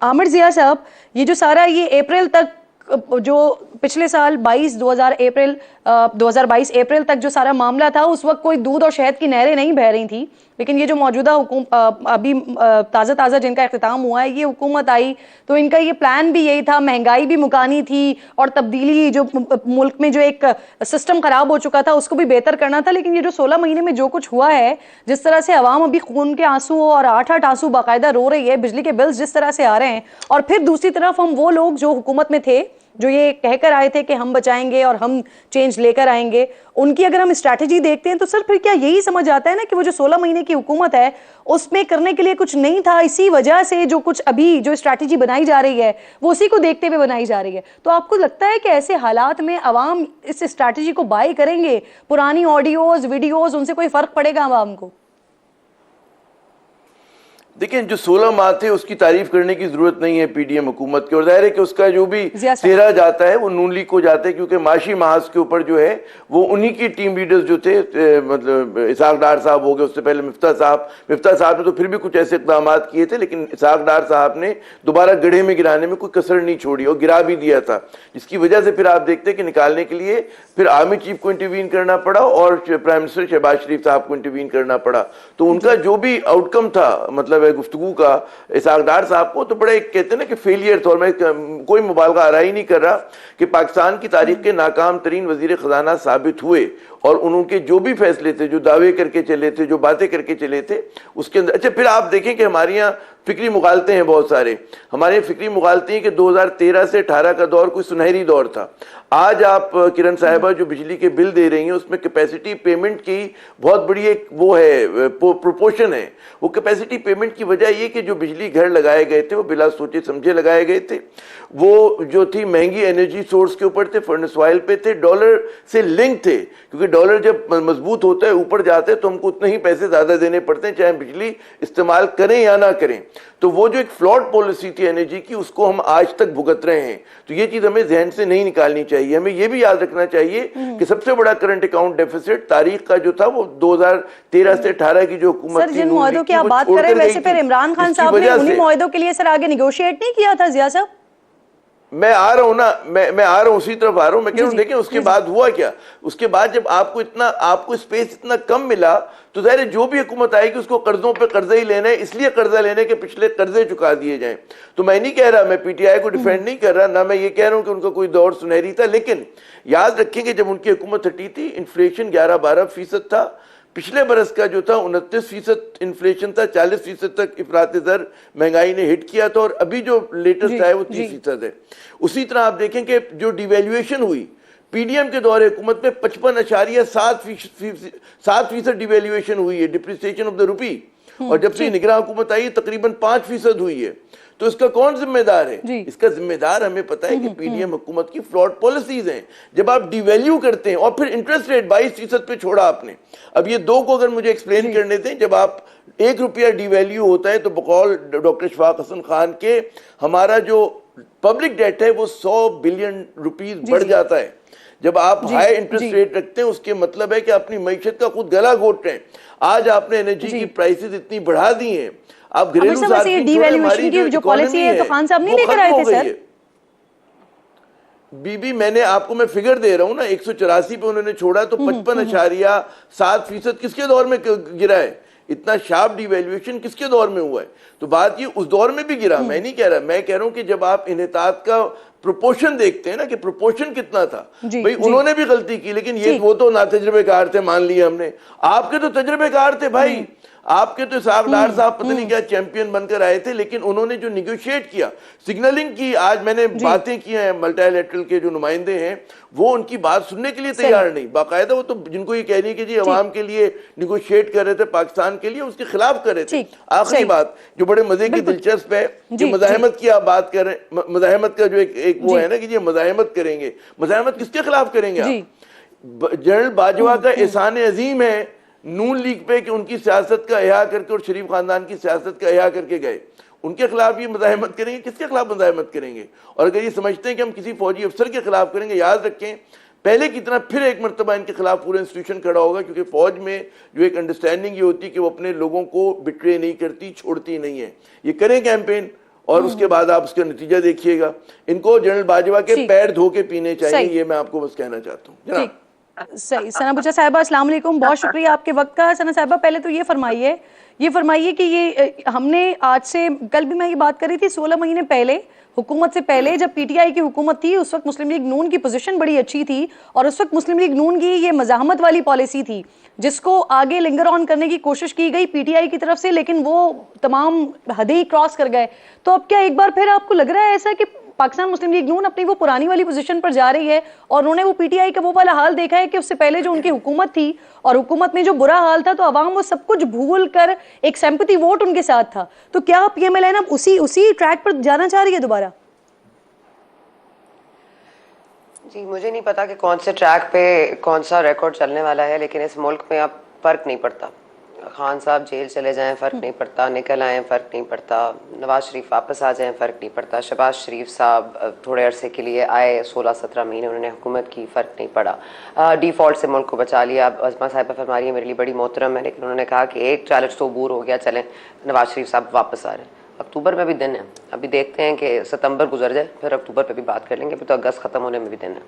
आमिर जिया साहब, ये जो सारा ये अप्रैल तक जो पिछले साल 2022 अप्रैल तक जो सारा मामला था, उस वक्त कोई दूध और शहद की नहरें नहीं बह रही थी, लेकिन ये जो मौजूदा अभी ताज़ा जिनका इख्तिताम हुआ है, ये हुकूमत आई तो इनका ये प्लान भी यही था, महंगाई भी मुकानी थी और तब्दीली जो मुल्क में जो एक सिस्टम खराब हो चुका था उसको भी बेहतर करना था। लेकिन ये जो 16 महीने में जो कुछ हुआ है, जिस तरह से अवाम अभी खून के आंसू और 8-8 आंसू बाकायदा रो रही है, बिजली के बिल्स जिस तरह से आ रहे हैं, और फिर दूसरी तरफ हम वो लोग जो हुकूमत में थे, जो ये कहकर आए थे कि हम बचाएंगे और हम चेंज लेकर आएंगे, उनकी अगर हम स्ट्रैटेजी देखते हैं तो सर फिर क्या यही समझ आता है ना कि वो जो 16 महीने की हुकूमत है उसमें करने के लिए कुछ नहीं था, इसी वजह से जो कुछ अभी जो स्ट्रैटेजी बनाई जा रही है वो उसी को देखते हुए बनाई जा रही है। तो आपको लगता है कि ऐसे हालात में अवाम इस स्ट्रैटेजी को बाय करेंगे, पुरानी ऑडियोज वीडियोज उनसे कोई फर्क पड़ेगा अवाम को? देखिए, जो 16 माह थे उसकी तारीफ करने की जरूरत नहीं है पीडीएम हुकूमत की, और जाहिर है कि उसका जो भी तेरा जाता है वो नून लीग को जाता है, क्योंकि माशी महाज के ऊपर जो है वो उन्हीं की टीम लीडर्स जो थे, मतलब इसाक डार साहब हो गए, उससे पहले मिफ्ता साहब ने तो फिर भी कुछ ऐसे इक़दाम किए थे, लेकिन इसाक डार साहब ने दोबारा गड्ढे में गिराने में कोई कसर नहीं छोड़ी और गिरा भी दिया था, जिसकी वजह से फिर आप देखते हैं कि निकालने के लिए फिर आर्मी चीफ को इंटरवीन करना पड़ा और प्राइम मिनिस्टर शहबाज शरीफ साहब को इंटरवीन करना पड़ा। तो उनका जो भी आउटकम था, मतलब गुफ्तगू का इसाक डार साहब को, तो बड़े कहते हैं ना कि फेलियर था। और मैं कोई मुबालगा आ रहा ही नहीं कर रहा कि पाकिस्तान की तारीख के नाकाम तरीन वजीर खजाना साबित हुए, और उनके जो भी फैसले थे, जो दावे करके चले थे, जो बातें करके चले थे, उसके अंदर अच्छा फिर आप देखें कि हमारे यहाँ फिक्री मुगालते हैं बहुत सारे। हमारे फिक्री मुगालते हैं कि 2013 से 18 का दौर कोई सुनहरी दौर था। आज आप किरण साहिबा जो बिजली के बिल दे रही हैं उसमें कैपेसिटी पेमेंट की बहुत बड़ी एक वो है, प्रोपोर्शन है। वो कैपेसिटी पेमेंट की वजह ये कि जो बिजली घर लगाए गए थे वो बिला सोचे समझे लगाए गए थे, वो जो थी महंगी एनर्जी सोर्स के ऊपर थे, फर्नेस ऑयल पे थे, डॉलर से लिंक थे, क्योंकि डॉलर जब मजबूत होता है, ऊपर जाते हैं, तो हमको उतने ही पैसे ज्यादा देने पड़ते हैं, चाहे बिजली इस्तेमाल करें या ना करें। तो वो जो एक फ्लॉड पॉलिसी थी एनर्जी की, उसको हम आज तक भुगत रहे हैं। तो ये चीज हमें जहन से नहीं निकालनी चाहिए। हमें ये भी याद रखना चाहिए कि सबसे बड़ा करंट अकाउंट डेफिसिट तारीख का जो था वो 2013 से 18 की जो हुकूमत थी, जिन मुआहदों की आप बात करें, वैसे फिर इमरान खान साहब ने उन्हीं मुआहदों के लिए सर आगे निगोशिएट नहीं किया था जिया साहब? मैं आ रहा हूं ना, मैं आ रहा हूं, उसी तरफ आ रहा हूं। मैं कह रहा हूं देखें उसके बाद हुआ क्या। उसके बाद जब आपको स्पेस इतना कम मिला, तो जाहिर है जो भी हुकूमत आएगी उसको कर्जों पे कर्जा ही लेना है, इसलिए कर्जा लेने के पिछले कर्जे चुका दिए जाएं। तो मैं नहीं कह रहा, मैं पीटीआई को डिफेंड नहीं कर रहा, ना मैं ये कह रहा हूं कि उनका कोई दौर सुनहरी था, लेकिन याद रखेंगे जब उनकी हुकूमत हटी थी, इन्फ्लेशन 11-12% था। पिछले बरस का जो था 29% इन्फ्लेशन था, 40% तक इफरात दर महंगाई ने हिट किया था, और अभी जो लेटेस्ट है वो 30% है। उसी तरह आप देखें कि जो डिवेल्युएशन हुई पीडीएम के दौरे हुकूमत में 55.7% डिवेल्युएशन हुई है, डिप्रिसिएशन ऑफ द रूपी, और जब से निगरान हुकूमत आई तकरीबन 5% हुई है। तो इसका कौन जिम्मेदार है? इसका जिम्मेदार हमें पता है कि पीडीएम हुकूमत की फ्लॉड पॉलिसीज हैं। जब आप डिवैल्यू करते हैं, और फिर इंटरेस्ट रेट 22% पे छोड़ा आपने। अब ये दो को अगर मुझे एक्सप्लेन करने दें, जब आप 1 रुपया डिवैल्यू होता है तो बकौल डॉक्टर शफाक हसन खान के हमारा जो पब्लिक डेट है वो 100 बिलियन रुपीज बढ़ जाता है। जब आप हाई इंटरेस्ट रेट रखते हैं, उसके मतलब है कि अपनी मईशत का खुद गला घोट रहे हैं। आज आपने एनर्जी की प्राइसेस इतनी बढ़ा दी हैं, आप घरेलू डिवैल्यूएशन की जो पॉलिसी है तो खान साहब नहीं लेकर आए थे सर? बीबी मैं आपको फिगर दे रहा हूं ना, 184 पे उन्होंने छोड़ा, तो 55.7% किसके दौर में गिरा है? इतना शार्प डिवैल्यूएशन किसके दौर में हुआ है? तो बात ये उस दौर में भी गिरा। मैं नहीं कह रहा, मैं कह रहा हूं कि जब आप इन्हितात का प्रोपोर्शन देखते हैं ना कि प्रोपोर्शन कितना था, भाई उन्होंने भी गलती की, लेकिन ये वो तो ना तजुर्बेकार थे, मान लिया हमने। आपके तो तजुर्बेकार थे भाई, आपके तो इसाक डार साहब पता नहीं क्या चैंपियन बनकर आए थे, लेकिन उन्होंने जो निगोशिएट किया, सिग्नलिंग की, आज मैंने बातें की हैं, मल्टीलैटरल के जो नुमाइंदे हैं वो उनकी बात सुनने के लिए तैयार नहीं। बाकायदा वो तो जिनको ये कह रही है कि जी अवाम के लिए निगोशिएट कर रहे थे, पाकिस्तान के लिए, उसके खिलाफ कर रहे थे। आखिरी बात जो बड़े मजे की दिलचस्प है कि मज़ाहमत की आप बात कर रहे हैं, मज़ाहमत का जो एक वो है ना कि जी मज़ाहमत करेंगे, मज़ाहमत किसके खिलाफ करेंगे आप? जनरल बाजवा का एहसान अजीम है नून लीग पे कि उनकी सियासत का एहा करके और शरीफ खानदान की सियासत का एहा करके गए, उनके खिलाफ ये मज़ाहमत करेंगे? किसके खिलाफ मज़ाहमत करेंगे? और अगर ये समझते हैं कि हम किसी फौजी अफसर के खिलाफ करेंगे, याद रखें पहले की तरह फिर एक मरतबा इनके खिलाफ पूरा इंस्टीट्यूशन खड़ा होगा, क्योंकि फौज में जो एक अंडरस्टैंडिंग ये होती है कि वो अपने लोगों को बिट्रे नहीं करती, छोड़ती नहीं है। ये करें कैंपेन, اور اس کے بعد آپ اس کا نتیجہ دیکھیے گا. ان کو جنرل باجوہ کے پیر دھو کے پینے چاہیے, یہ میں آپ کو بس کہنا چاہتا ہوں. جناب صحیح. ثنا بچا صاحبہ السلام علیکم, بہت شکریہ آپ کے وقت کا. ثنا صاحبہ پہلے تو یہ فرمائیے کہ یہ ہم نے آج سے, کل بھی میں یہ بات کر رہی تھی, 16 مہینے پہلے حکومت سے پہلے جب پی ٹی آئی کی حکومت تھی اس وقت مسلم لیگ نون کی پوزیشن بڑی اچھی تھی, اور اس وقت مسلم لیگ نون کی یہ مزاحمت والی پالیسی تھی جس کو آگے لنگر آن کرنے کی کوشش کی گئی پی ٹی آئی کی طرف سے, لیکن وہ تمام حدیں کراس کر گئے. تو اب کیا ایک بار پھر آپ کو لگ رہا ہے ایسا کہ پاکستان مسلم لیگ نون اپنی وہ پرانی والی پوزیشن پر جا رہی ہے, اور انہوں نے وہ پی ٹی آئی کا وہ والا حال دیکھا ہے کہ اس سے پہلے جو ان کی حکومت تھی اور حکومت میں جو برا حال تھا تو عوام وہ سب کچھ بھول کر ایک سیمپتھی ووٹ ان کے ساتھ تھا, تو کیا پی ایم ایل این اب اسی ٹریک پر جانا چاہ رہی ہے دوبارہ؟ جی مجھے نہیں پتا کہ کون سے ٹریک پہ کون سا ریکارڈ چلنے والا ہے, لیکن اس ملک میں اب فرق نہیں پڑتا. خان صاحب جیل چلے جائیں فرق نہیں پڑتا, نکل آئیں فرق نہیں پڑتا, نواز شریف واپس آ جائیں فرق نہیں پڑتا, شہباز شریف صاحب تھوڑے عرصے کے لیے آئے 16-17 مہینے انہوں نے حکومت کی, فرق نہیں پڑا. ڈیفالٹ سے ملک کو بچا لیا. اب عظما صاحبہ فرما رہی ہے میرے لیے بڑی محترم ہے, لیکن انہوں نے کہا کہ ایک چیلنج تو عبور ہو گیا, چلیں نواز شریف صاحب واپس آ رہے ہیں. اکتوبر میں بھی دن ہے, ابھی دیکھتے ہیں کہ ستمبر گزر جائے پھر اکتوبر پہ بھی بات کر لیں گے, ابھی تو اگست ختم ہونے میں بھی دن ہے.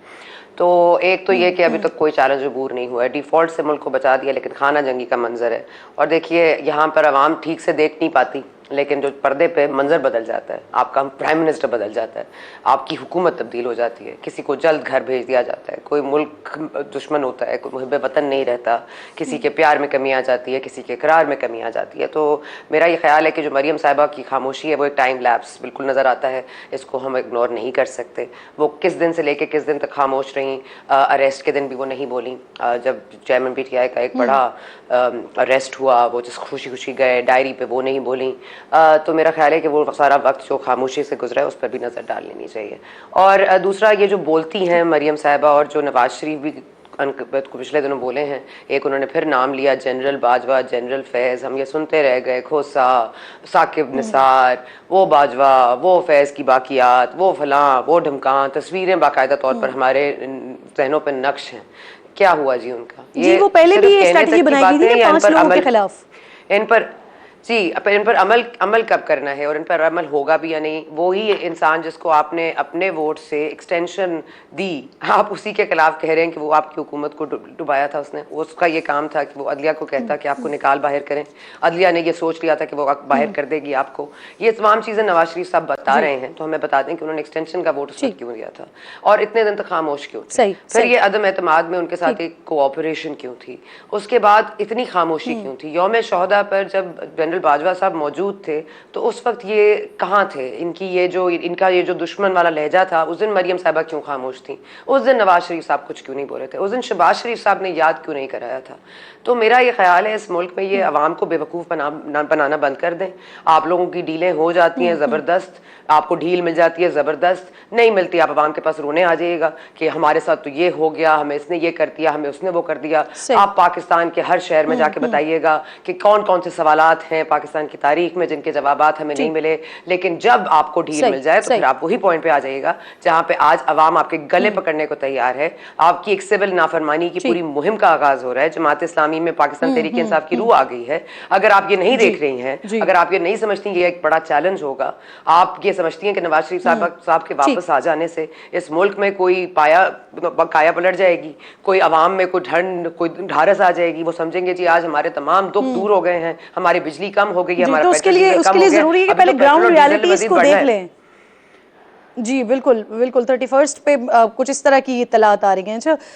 تو ایک تو یہ کہ ابھی تک کوئی چیلنج عبور نہیں ہوا ہے, ڈیفالٹ سے ملک کو بچا دیا, لیکن خانہ جنگی کا منظر ہے. اور دیکھیے یہاں پر عوام ٹھیک سے دیکھ نہیں پاتی, لیکن جو پردے پہ منظر بدل جاتا ہے, آپ کا پرائم منسٹر بدل جاتا ہے, آپ کی حکومت تبدیل ہو جاتی ہے, کسی کو جلد گھر بھیج دیا جاتا ہے, کوئی ملک دشمن ہوتا ہے, کوئی محب وطن نہیں رہتا, کسی کے پیار میں کمی آ جاتی ہے, کسی کے اقرار میں کمی آ جاتی ہے. تو میرا یہ خیال ہے کہ جو مریم صاحبہ کی خاموشی ہے وہ ایک ٹائم لیپس بالکل نظر آتا ہے, اس کو ہم اگنور نہیں کر سکتے. وہ کس دن سے لے کے کس دن تک خاموش رہیں, اریسٹ کے دن بھی وہ نہیں بولیں, جب چیئرمین پی ٹی آئی کا ایک بڑا اریسٹ ہوا وہ جس خوشی خوشی گئے, ڈائری پہ وہ نہیں بولیں. تو میرا خیال ہے کہ وہ سارا وقت جو خاموشی سے گزرا ہے اس پر بھی نظر ڈال لینی چاہیے. اور دوسرا یہ جو بولتی ہیں مریم صاحبہ, اور جو نواز شریف بھی پچھلے دنوں بولے ہیں, ایک انہوں نے پھر نام لیا جنرل باجوہ, جنرل فیض, ہم یہ سنتے رہ گئے, کھوسا, ثاقب نثار, وہ باجوہ, وہ فیض کی باقیات, وہ فلاں, وہ ڈھمکان, تصویریں باقاعدہ طور پر ہمارے ذہنوں پہ نقش ہیں. کیا ہوا جی ان کا؟ جی وہ پہلے بھی یہ اسٹریٹجی بنائی تھی نا 5 لوگوں کے خلاف. ان پر جی ان پر عمل کب کرنا ہے اور ان پر عمل ہوگا بھی یا نہیں, وہی انسان جس کو آپ نے اپنے ووٹ سے ایکسٹینشن دی, آپ اسی کے خلاف کہہ رہے ہیں کہ وہ آپ کی حکومت کو ڈبایا تھا. اس کا یہ کام تھا کہ وہ عدلیہ کو کہتا کہ آپ کو نکال باہر کریں, عدلیہ نے یہ سوچ لیا تھا کہ وہ باہر کر دے گی آپ کو. یہ تمام چیزیں نواز شریف صاحب بتا رہے ہیں, تو ہمیں بتا دیں کہ انہوں نے ایکسٹینشن کا ووٹ اس وقت کیوں دیا تھا, اور اتنے دن تک خاموش کیوں تھے, پھر یہ عدم اعتماد میں ان کے ساتھ ایک کوآپریشن کیوں تھی, اس کے بعد اتنی خاموشی کیوں تھی. یوم شہداء پر جب جنرل باجوہ صاحب موجود تھے تو اس وقت یہ کہاں تھے, ان کا یہ جو دشمن والا لہجہ تھا, اس دن مریم صاحبہ کیوں خاموش تھیں, اس دن نواز شریف صاحب کچھ کیوں نہیں بولے تھے, اس دن شہباز شریف صاحب نے یاد کیوں نہیں کرایا تھا. تو میرا یہ خیال ہے اس ملک میں یہ عوام کو بے وقوف بنانا بند کر دیں. آپ لوگوں کی ڈیلیں ہو جاتی ہیں زبردست, آپ کو ڈھیل مل جاتی ہے زبردست, نہیں ملتی آپ عوام کے پاس رونے آ جائیے گا کہ ہمارے ساتھ تو یہ ہو گیا, ہمیں اس نے یہ کر دیا, ہمیں اس نے وہ کر دیا. آپ پاکستان کے ہر شہر میں جا کے بتائیے گا کہ کون کون سے سوالات ہیں پاکستان کی تاریخ میں جن کے جوابات ہمیں نہیں ملے. لیکن جب آپ کو ڈھیل مل جائے تو پھر آپ وہی پوائنٹ پہ آ جائیے گا جہاں پہ آج عوام آپ کے گلے پکڑنے کو تیار ہے. آپ کی ایک سول نافرمانی کی پوری مہم کا آغاز ہو رہا ہے. جماعت اسلامی میں پاکستان تحریک انصاف کی روح آ گئی ہے. اگر آپ یہ نہیں دیکھ رہی ہیں, اگر آپ یہ نہیں سمجھتی یہ ایک بڑا چیلنج ہوگا, آپ یہ سمجھتی ہیں کہ نواز شریف صاحب کے واپس آ جانے سے اس ملک میں کوئی کایا پلٹ جائے گی, کوئی عوام میں کوئی ڈھارس آ جائے گی, وہ سمجھیں گے جی آج ہمارے تمام دکھ دور ہو گئے ہیں, ہماری بجلی کم ہو گئی ہے, ہمارا اس کے لیے ضروری ہے کہ پہلے گراؤنڈ ریالٹیز کو دیکھ لیں. جی بالکل 31 پہ کچھ اس طرح کی اطلاعات آ رہی ہیں. اچھا